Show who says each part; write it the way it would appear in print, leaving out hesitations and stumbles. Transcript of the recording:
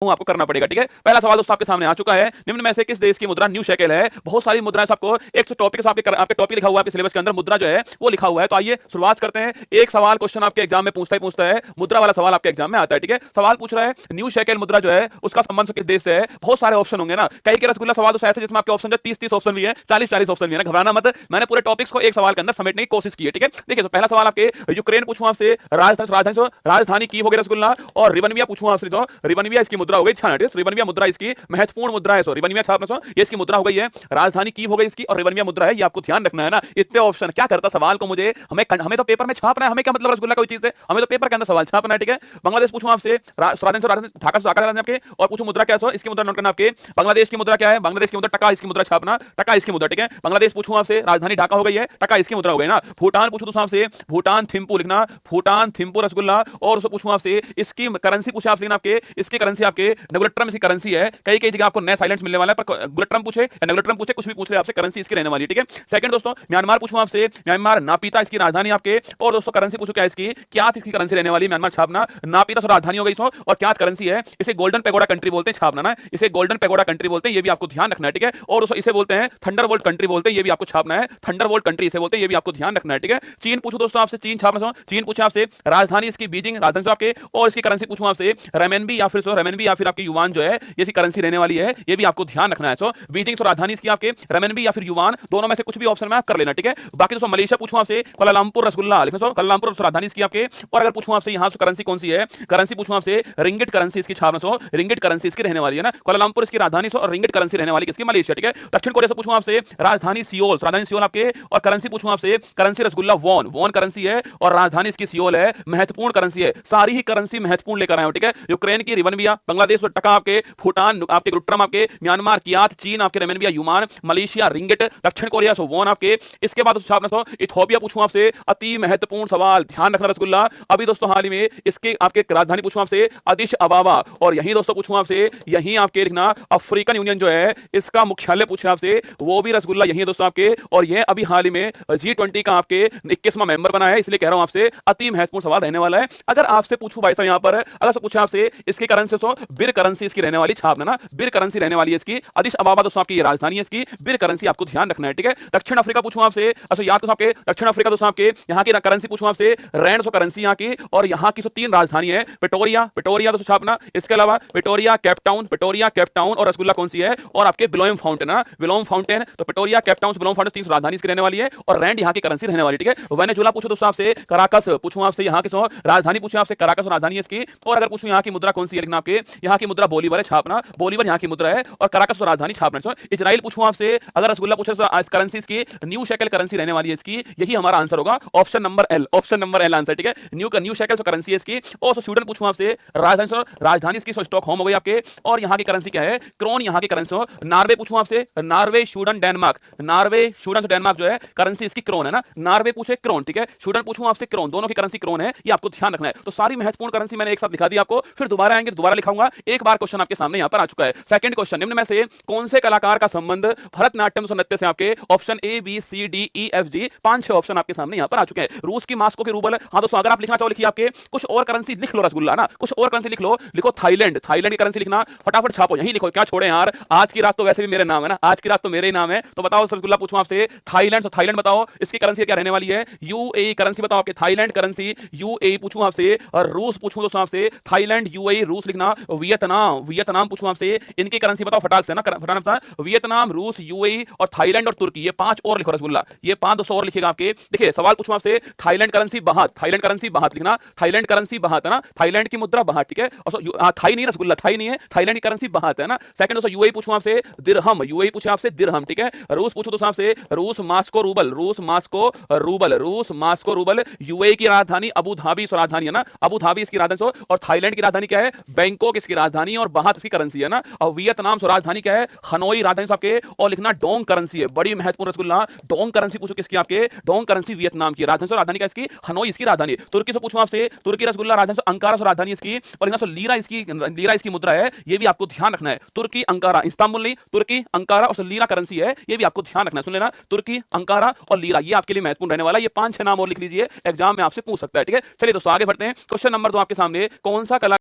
Speaker 1: आपको करना पड़ेगा। ठीक है, पहला सवाल दोस्तों आपके सामने आ चुका है। निम्न में से किस देश की मुद्रा न्यू शेकेल है? बहुत सारी मुद्राएं आपको एक टॉपिक आपके टॉपिक लिखा हुआ है, आपके सिलेबस के अंदर मुद्रा जो है वो लिखा हुआ है। तो आइए शुरुआत करते हैं। एक सवाल क्वेश्चन आपके एग्जाम में पूछता है, मुद्रा वाला सवाल आपके एग्जाम में आता है। ठीक है, सवाल पूछ रहा है न्यू शेकेल मुद्रा जो है उसका संबंध किस देश से है? बहुत सारे ऑप्शन होंगे ना, कई के रसगुल्ला सवाल तो ऐसे जिसमें आपके ऑप्शन जो 30 ऑप्शन भी है, 40 ऑप्शन भी है ना, घबराना मत। मैंने पूरे टॉपिक्स को एक सवाल के अंदर समेटने की कोशिश की है। ठीक है, देखिए तो पहला सवाल आपके यूक्रेन पूछूं आपसे, राजधानी की हो गई रसगुल्ला, और रिबनविया पूछूं आपसे, जो रिबनविया इसकी मुद्रा हो गई। रिबनविया मुद्रा इसकी महत्वपूर्ण मुद्रा है। रिबनविया छापना ये इसकी मुद्रा हो गई है। राजधानी की हो गई इसकी, और रिबनविया मुद्रा है, ये आपको ध्यान रखना है ना। इतने ऑप्शन क्या करता सवाल को, मुझे हमें तो पेपर में छापना है, हमें क्या मतलब रसगुल्ला कोई चीज है, हमें तो पेपर के अंदर सवाल छापना है। ठीक है, बांग्लादेश पूछूं आपसे, ढाका से आपके, और पूछूं मुद्रा क्या है, इसकी मुद्रा नोट करना आपके। बांग्लादेश की मुद्रा क्या है? बांग्लादेश की मुद्रा टका, इसकी मुद्रा छापना, टका इसकी मुद्रा। ठीक है, बांग्लादेश पूछूं आपसे, राजधानी ढाका हो गई है, टका इसकी मुद्रा हो गई ना। भूटान पूछूं तो आपसे, भूटान थिम्पू लिखना, भूटान थिम्पू रसगुल्ला। और उसको पूछूं आपसे, इसकी करेंसी पूछे आपसे, आपके इसकी करेंसी आपके नेगुलेट्रम इसकी करेंसी है। कई जगह आपको नया साइलेंस मिलने वाला है, पर गुलेट्रम पूछे या नेगुलेट्रम पूछे, कुछ भी पूछ ले आपसे, करेंसी इसकी रहने वाली है। ठीक है, सेकंड दोस्तों म्यांमार पूछूं आपसे, म्यांमार नापीता इसकी राजधानी आपके, और दोस्तों करेंसी पूछो क्या इसकी, क्या इसकी करेंसी रहने वाली, म्यांमार छापना, नापीता राजधानी हो गई इसको, और क्या करेंसी है, इसे गोल्डन पैगोडा कंट्री बोलते हैं, छापना ना, इसे गोल्डन पैगोडा कंट्री बोलते हैं, ये भी आपको ध्यान रखना है। ठीक है, और इसे बोलते हैं थंडरबोल्ट कंट्री बोलते हैं, ये भी आपको छापना है, थंडरबोल्ट कंट्री इसे बोलते हैं, ये भी आपको ध्यान रखना है। ठीक है, चीन पूछो दोस्तों आपसे, चीन छापना, चीन पूछे आपसे, राजधानी इसकी बीजिंग, राजधानी आपके, और इसकी करेंसी पूछूं आपसे, रेमेनबी या फिर आपकी युवान जो है, ये इसकी करेंसी रहने वाली है, ये भी आपको ध्यान रखना है। सो बीजिंग राजधानी इसकी आपके, रेमेनबी या फिर युवान, दोनों में से कुछ भी ऑप्शन में आप कर लेना। ठीक है, बाकी दोस्तों मलेशिया पूछूं आपसे, कुआलालंपुर रसगुल्ला लिखो, कुआलालंपुर राजधानी इसकी आपके, और अगर पूछूं आपसे यहां से करेंसी कौन सी है, करेंसी पूछूं आपसे, रिंगिट करेंसी इसकी छापना, रिंगिट करेंसी इसकी रहने वाली है ना, कुआलालंपुर इसकी राजधानी, और रिंगिट करेंसी रहने वाली किसकी, मलेशिया। ठीक है, दक्षिण कोरिया से पूछूं आपसे, राजधानी सियोल, राजधानी सियोल आपके, और करेंसी पूछूं आपसे, currency rasgulla won, won currency है, और राजधानी इसकी सियोल है, महत्वपूर्ण करेंसी है, सारी ही करेंसी महत्वपूर्ण लेकर आए हो। ठीक है, यूक्रेन की रिबनविया, बांग्लादेश टका आपके, भूटान आपके गुट्रम आपके, म्यांमार कियात, चीन आपके रेमेनविया युमान, मलेशिया रिंगिट, दक्षिण कोरिया सो वॉन आपके। इसके बाद इथोपिया पूछूं आपसे, अति महत्वपूर्ण सवाल, ध्यान रखना रसगुल्ला। अभी दोस्तों हाल ही में इसके आपके राजधानी पूछूं आपसे, अदिश अबाबा, और यही दोस्तों पूछूं आपसे, यही आपके लिखना अफ्रीकन यूनियन जो है इसका मुख्यालय पूछे आपसे, वो भी रसगुल्ला यही है दोस्तों आपके, और यह अभी हाल ही में G20 का आपके 21वां मेंबर बना है, इसलिए कह रहा हूं आपसे अति महत्वपूर्ण सवाल रहने वाला है। अगर आपसे पूछूं भाई साहब यहां पर, अगर से पूछे आपसे इसकी करेंसी बिर करेंसी इसकी रहने वाली, छापना ना, बिर करेंसी रहने वाली है इसकी, अदिश अबाबा दोस्तों आपकी राजधानी है इसकी, बिर करेंसी आपको ध्यान रखना है। ठीक है, दक्षिण अफ्रीका पूछूं आपसे, अच्छा याद तो आपके दक्षिण अफ्रीका दोस्तों आपके, यहां की करेंसी पूछूं आपसे, रैंड सो करेंसी यहां की, और यहां की 3 राजधानी है, पिटोरिया, पिटोरिया दोस्तों छापना, इसके अलावा पिटोरिया केप टाउन, और रसगुल्ला कौन सी है, और आपके बिलोम फाउंटेन ना, बिलोम फाउंटेन, तो पिटोरिया केप टाउन बिलोम फाउंटेन 3 राजधानी इसकी रहने वाली है, और रैंड यहां की करेंसी रहने वाली। ठीक है, वेनेजुएला पूछो दोस्तों आपसे, कराकस पूछूं आपसे, यहां की राजधानी पूछूं आपसे, कराकस राजधानी है इसकी, और अगर पूछूं यहां की मुद्रा कौन सी है, लिखना आपके यहां की मुद्रा बोलीवर है, छापना, बोलीवर यहां की मुद्रा है, और कराकस राजधानी छापना। इजराइल पूछूं आपसे, अगर रसगुल्ला पूछे करेंसी इसकी न्यू शेकेल करेंसी रहने वाली है इसकी, यही हमारा आंसर होगा, option number L, option number L answer. ठीक है, न्यू शेकेल करेंसी है इसकी। और स्वीडन पूछूं आपसे, राजधानी इसकी स्टॉकहोम हो गई आपके, और यहां की करेंसी क्या है, क्रोन यहां की करेंसी। नॉर्वे पूछूं आपसे, Norway Sweden Denmark, Norway Sweden से डेनमार्क जो है करेंसी इसकी क्रोन है ना, नॉर्वे पूछे क्रोन। ठीक है, स्वीडन पूछूं आपसे क्रोन, दोनों की करेंसी क्रोन है, ये आपको ध्यान रखना है। तो सारी महत्वपूर्ण करेंसी मैंने एक साथ दिखा दी आपको, फिर दोबारा आएंगे दोबारा लिखाऊंगा, एक बार क्वेश्चन आपके सामने यहां पर आ चुका है। सेकंड क्वेश्चन, निम्न में से कौन से कलाकार का संबंध भरतनाट्यम नृत्य से, आपके option A B C D E F G, 5-6 option आपके सामने यहां पर आ चुके हैं। रूस की मास्को के रूबल, हाँ दोस्तों अगर आप लिखना चाहो लिखिए, आपके कुछ और करेंसी लिख लो रसगुल्ला ना, कुछ और करेंसी लिख लो, लिखो थाईलैंड, थाईलैंड की करेंसी लिखना, फटाफट छापो, यही लिखो, क्या छोड़े यार, आज की रात तो वैसे भी मेरे नाम है ना, आज की रात तो मेरे ही नाम है। तो बताओ रसगुल्ला पूछूं आपसे, थाईलैंड, तो थाईलैंड बताओ इसकी करेंसी क्या रहने वाली है, यूएई करेंसी बताओ आपके, थाईलैंड करेंसी यूएई पूछूं आपसे, और रूस पूछूं दोस्तों आपसे, थाईलैंड यूएई रूस लिखना, वियतनाम, वियतनाम पूछूं आपसे, इनकी करेंसी बताओ फटाक से ना, फटाक बता, वियतनाम, रूस, यूएई और थाईलैंड और तुर्की, ये 5 और लिखो रसगुल्ला, ये 5 दोस्तों और लिखेगा आपके। देखिए सवाल पूछूं आपसे, थाईलैंड करेंसी बाहत, थाईलैंड करेंसी बाहत लिखना, थाईलैंड करेंसी बाहत है ना, थाईलैंड की मुद्रा बाहत। ठीक है, और थाई नहीं रसगुल्ला, थाई नहीं है, थाईलैंड की करेंसी बाहत है ना। सेकंड दोस्तों यूएई पूछूं आपसे, दिरहम, यूएई पूछे आपसे दिरहम। ठीक है, रूस पूछो दोस्तों आपसे, रूस मास्को रूबल, रूस मास्को रूबल, रूस मास्को रूबल। यूएई की राजधानी अबू धाबी राजधानी है ना, अबू धाबी इसकी राजधानी, और थाईलैंड की राजधानी क्या है, बैंकॉक इसकी राजधानी, और बाहत इसकी करेंसी है ना। और वियतनाम राजधानी क्या है, हनोई राजधानी आपके, और लिखना डोंग करेंसी है, बड़ी महत्वपूर्ण रसगुल्ला, डोंग करेंसी पूछो किसकी, आपके डोंग करेंसी वियतनाम की राजधानी, राजधानी क्या इसकी, हनोई इसकी राजधानी। तुर्की से पूछूं आपसे, तुर्की रसगुल्ला राजधानी अंकारा राजधानी इसकी, और लीरा इसकी मुद्रा है, ये भी आपको ध्यान रखना है। तुर्की अंकारा, इस्तांबुल नहीं, तुर्की अंकारा और लीरा करेंसी है, ये भी आपको ध्यान रखना है, सुन लेना, तुर्की अंकारा और लीरा, ये आपके लिए महत्वपूर्ण रहने वाला है। ये 5-6 नाम और लिख लीजिए, एग्जाम में आपसे पूछ सकता है। ठीक है, चलिए दोस्तों आगे बढ़ते हैं। क्वेश्चन नंबर 2 आपके सामने, कौन सा कला